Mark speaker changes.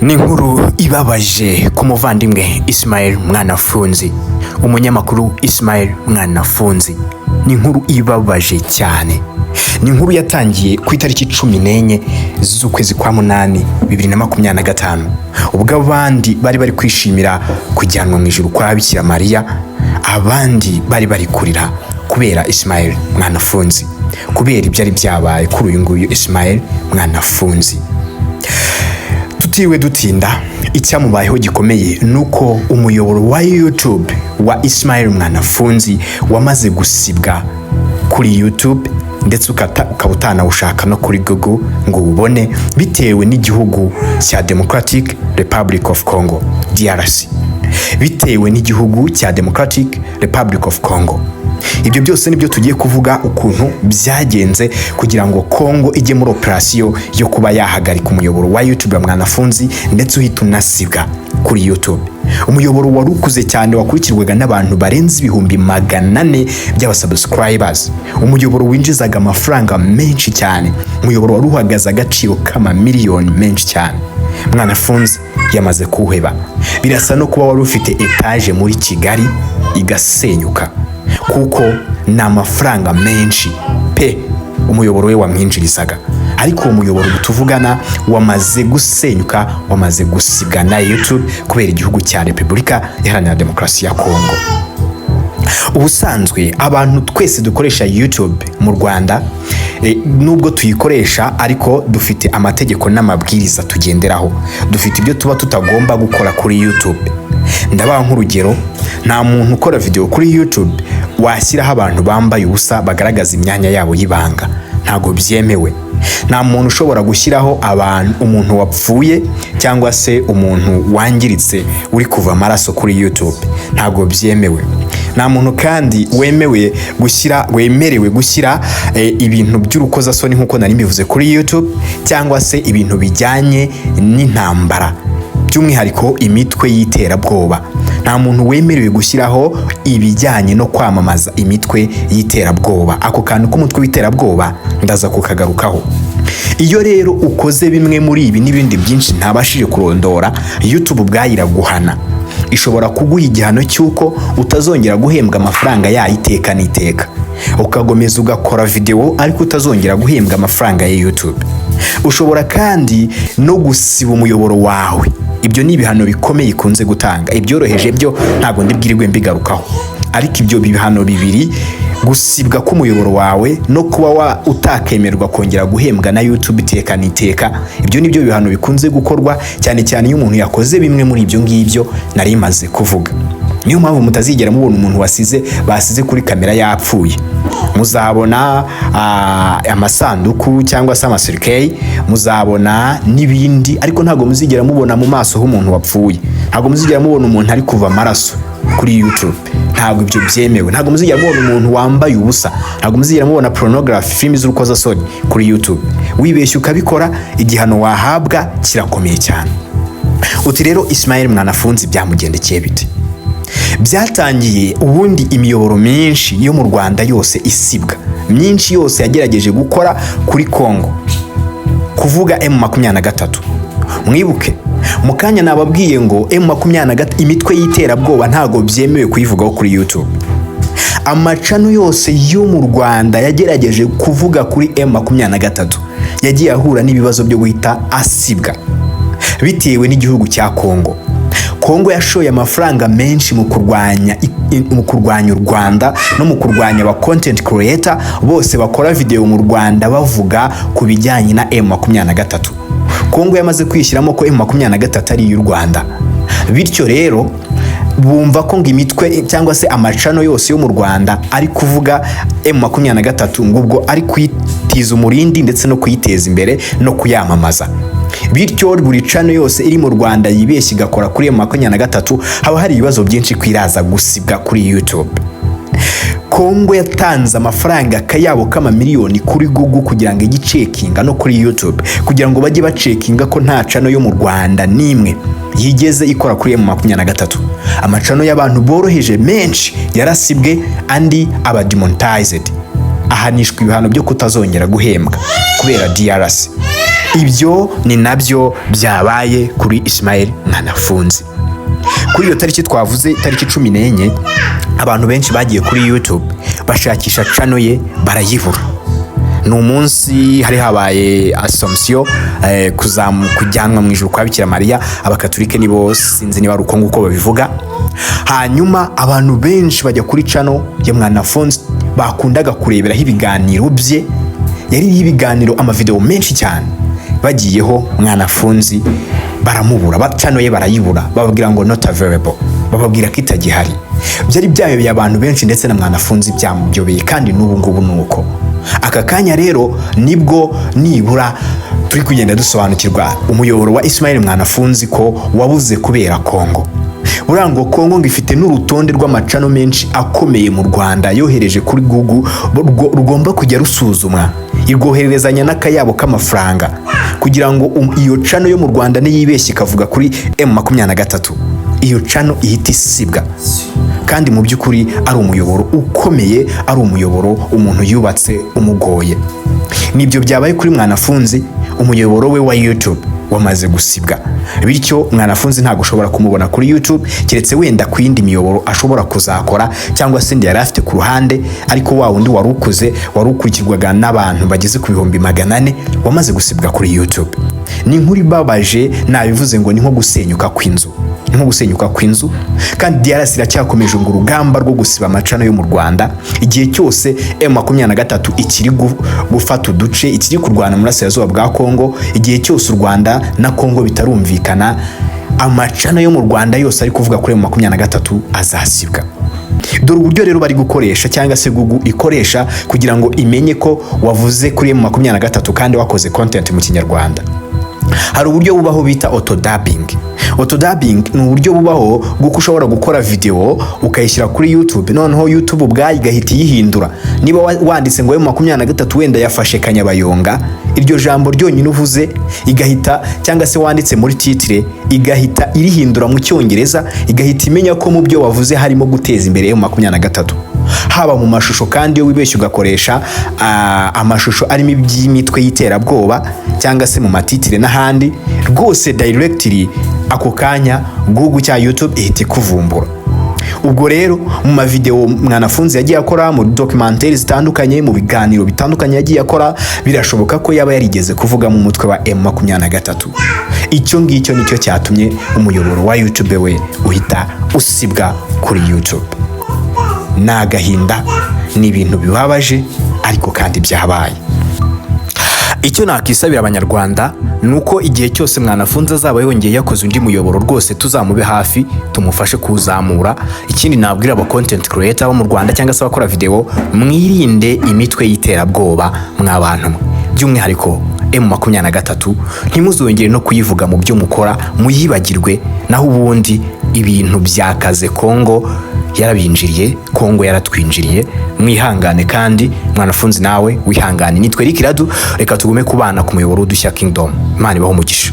Speaker 1: Ni inkuru ibabaje ku muvandimwe Ismael Mwanafunzi, umunyamakuru Ismael Mwanafunzi. Ni inkuru ibabaje cyane. Ni inkuru yatangiye ku itariki 14 z'ukwezi kwa munani 2025, ubwo abandi bari kwishimira kujyanwa mu ijuru kwa Bikira Mariya, abandi bari kurira kubera Ismael Mwanafunzi, kubera ibyari byabaye kuri uyu nguyu Ismael Mwanafunzi. Tutiwe dutinda, icyamubayeho gikomeye nuko umuyoboro wa YouTube wa Ismael Mwanafunzi wamaze gusibwa kuri YouTube, ndetse ukabutana ushaka no kuri Google ngo ubone, bitewe n'igihugu cya Democratic Republic of Congo DRC, bitewe n'igihugu cya Democratic Republic of Congo. Ibyo byose nibyo tugiye kuvuga ukuntu byagenze kugira ngo Congo ijye muri operasiyo yo kuba yahagarika umuyoboro wa YouTube wa Mwanafunzi, ndetse uhita unasibwa kuri YouTube. Umuyoboro wari ukuze cyane, wakurikirwaga n'abantu barenze 400,000 by'abasubscribers. Umuyoboro winjizaga amafaranga menshi cyane, umuyoboro wari uhagaze agaciro kama miliyoni menshi cyane. Mwanafunzi yamaze kuheba. Birasa no kuba wari ufite etage muri Kigali igasenyuka, kuko ni amafaranga menshi pe umuyoboro we wamwinjirizaga. Ariko uwo muyoboro tuvugana wamaze gusenyuka, wamaze gusigana na YouTube kubera igihugu cya Repubulika Iharanira Demokarasi ya Kongo. Ubusanzwe abantu twese dukoresha YouTube mu Rwanda, nubwo tuyikoresha ariko dufite amategeko n'amabwiriza tugenderaho, dufite ibyo tuba tutagomba gukora kuri YouTube. Ndabaha nk'urugero, nta muntu ukora video kuri YouTube washyiraho abantu bambaye ubusa bagaragaza imyanya yabo y'ibanga, ntago byemewe. Nta muntu ushobora gushyiraho umuntu wapfuye cyangwa se umuntu wangiritse uri kuva amaraso kuri YouTube, ntago byemewe. Nta muntu kandi wemerewe gushyira ibintu by'urukozasoni nk'uko nari mbivuze kuri YouTube, cyangwa se ibintu bijyanye n'intambara, by'umwihariko imitwe y'iterabwoba. Nta muntu wemerewe gushyiraho ibijyanye no kwamamaza imitwe y'iterabwoba. Ako kantu k'umutwe w'iterabwoba ndaza kukagarukaho. Iyo rero ukoze bimwe muri ibi n'ibindi byinshi ntabashije kurondora, YouTube bwayiraguhana, ishobora kuguha igihano cy'uko utazongera guhembwa amafaranga yayiteka n'iteka, ukagomeza ugakora video ariko utazongera guhembwa amafaranga ya YouTube. Ushobora kandi no gusiba umuyoboro wawe. Ibyo ni ibihano bikomeye ikunze gutanga. Ibyoroheje byo ntago ndibwirirwe mbigarukaho, ariko ibyo bihano bibiri, gusibwa k'umuyoboro wawe no kuba utakemerwa kongera guhembwa na YouTube iteka n'iteka, ibyo nibyo bihano bikunze gukorwa cyane cyane iyo umuntu yakoze bimwe muri ibyo ngibyo nari maze kuvuga. Niyo mpamvu mutazigera mubona umuntu basize kuri kamera yapfuye. Muzabona amasanduku cyangwa se amasirikei, muzabona n'ibindi, ariko ntago muzigera mubona mu maso h'umuntu wapfuye. Ntago muzigera mubona umuntu ari kuva amaraso kuri YouTube, ntago ibyo byemewe. Ntago muzigera mubona umuntu wambaye ubusa, ntago muzigera mubona pornography, filimi z'urukozasoni kuri YouTube. Wibeshye ukabikora, igihano wahabwa kirakomeye cyane. Uti rero Ismael Mwanafunzi byamugendekeye bite? Byatangiye ubundi imiyoboro myinshi yo mu Rwanda yose isibwa, myinshi yose yagerageje gukora kuri Congo, kuvuga M23. Mwibuke mu kanya nababwiye ngo M23 imitwe y'iterabwoba ntago byemewe kuyivugaho kuri YouTube. Amacano yose yo mu Rwanda yagerageje kuvuga kuri M23 yagiye ahura n'ibibazo byo guhita asibwa bitewe n'igihugu cya Congo. Congo yashoye amafaranga menshi mu kurwanya u Rwanda no mu kurwanya aba content creator bose bakora video mu Rwanda bavuga ku bijyanye na M23. Congo yamaze kwishyiramo ko M23 ari y'u Rwanda. Bityo rero bumva ko ngo imitwe cyangwa se amacano yose yo mu Rwanda ari kuvuga M23 ngubwo ari kwitiza umurindi ndetse no kuyiteza imbere no kuyamamaza. Bityo buri cano yose iri mu Rwanda yibeshye igakora kuri M23, haba hari ibibazo byinshi kwiraza gusibwa kuri YouTube. Congo yatanze amafaranga kayabo kama miliyoni kuri Google kugira ngo igicekinga no kuri YouTube, kugira ngo bajye bacekinga ko nta cano yo mu Rwanda nimwe yigeze ikora kuri M23. Amacano y'abantu boroheje menshi yarasibwe, andi aba demonetized. ahanishwa ibihano byo kutazongera guhembwa kubera DRC. Ibyo ni nabyo byabaye kuri Ismael Mwanafunzi. Kuri iyo tariki twavuze, tariki 14, abantu benshi bagiye kuri YouTube bashakisha channel ye barayibura. Ni umunsi hari habaye Assumption, kujyanwa mu ijuru kwa Bikira Mariya. Abakatolike nibo sinzi niba ruko nguko babivuga. Hanyuma abantu benshi bajya kuri channel ya Mwanafunzi bakundaga kureberaho ibiganiro bye. Yari ibiganiro amavideo menshi cyane. Bagiyeho Mwanafunzi baramubura, channel ye barayibura, bababwira ngo not available, bababwira ko itagihari. Byari byayobeye abantu benshi ndetse na Mwanafunzi byamubyobeye, kandi n'ubu ngubu nuko. Aka kanya rero nibwo nibura turi kugenda dusobanukirwa umuyoboro wa Ismael Mwanafunzi ko wabuze kubera Kongo. Burango Kongo ngifite n'urutonde rw'amacano menshi akomeye mu Rwanda yohereje kuri Google, rugomba kujya rusuzumwa, irwoherezanya n'akayabo k'amafaranga kugira ngo iyo channel yo mu Rwanda niyibeshye ikavuga kuri M23, iyo channel ihita isibwa. Kandi mu by'ukuri ari umuyoboro ukomeye, ari umuyoboro umuntu yubatse umugoye. Nibyo byabaye kuri Mwanafunzi, umuyoboro we wa YouTube wamaze gusibwa. Bityo Mwanafunzi ntago ushobora kumubona kuri YouTube keretse wenda ku yindi miyoboro ashobora kuzakora, cyangwa se ndi yarafite ku ruhande, ariko wa wundi warukuze warukurikirwaga n'abantu bageze ku 400 wamaze gusibwa kuri YouTube. Ni nkuri babaje, nabivuze ngo ni nko gusenyuka kw'inzu, nko gusenyuka kw'inzu. Kandi DRC iracyakomeje ngo urugamba rwo gusiba amacano yo mu Rwanda, igihe cyose M23 ikiri gufata uduce, ikiri kurwana muri Burasirazuba bwa Kongo, igihe cyose u Rwanda na Kongo bitarumvikana, amacano yo mu Rwanda yose ari kuvuga kuri M23 azasibwa. Dore uburyo rero bari gukoresha, cyangwa se Google ikoresha kugira ngo imenye ko wavuze kuri M23 kandi wakoze content mu Kinyarwanda. Hari uburyo bubaho bita autodubbing. Autodubbing ni uburyo bubaho guko ushobora gukora video ukayishyira kuri YouTube, noneho YouTube ubwayo igahita yihindura. Niba wanditse ngo M23 wenda yafashe Kanyabayonga, iryo jambo ryonyine uvuze igahita, cyangwa se wanditse muri titre igahita irihindura mu Cyongereza, igahita imenya ko mu byo wavuze harimo guteza imbere M23. Haba mu mashusho kandi iyo wibeshye ugakoresha amashusho arimo iby'imitwe y'iterabwoba, cyangwa se mu matitire n'ahandi, rwose directly ako kanya Google cya YouTube ihita kuvumbura. Ubwo rero mu mavideo Mwanafunzi yagiye akora, mu documentaries zitandukanye, mu biganiro bitandukanye yagiye akora, birashoboka ko yaba yarigeze kuvuga mu mutwe wa M23. Icyo ngicyo nicyo cyatumye umuyoboro wa YouTube we uhita usibwa kuri YouTube. Nagahinda, ni ibintu bibabaje ariko kandi byabaye. Icyo nakisabira abanyarwanda nuko igihe cyose Mwanafunzi azaba yongeye yakoze undi muyoboro, rwose tuzamube hafi tumufashe kuzamura. Ikindi nabwira aba content creator bo mu Rwanda cyangwa se abakora video, mwirinde imitwe y'iterabwoba mw'abantu, by'umwihariko M23 ntimuzongere no kuyivuga mu byo mukora, muyibagirwe. Naho ubundi ibintu byakaze, Kongo yarabinjiriye, Kongo yaratwinjiriye. Mwihangane kandi Mwanafunzi nawe wihangane. Nitwe Rick Radu, reka tugume kubana ku muyoboro w'Udushya Kingdom. Imana ibaho umugisha.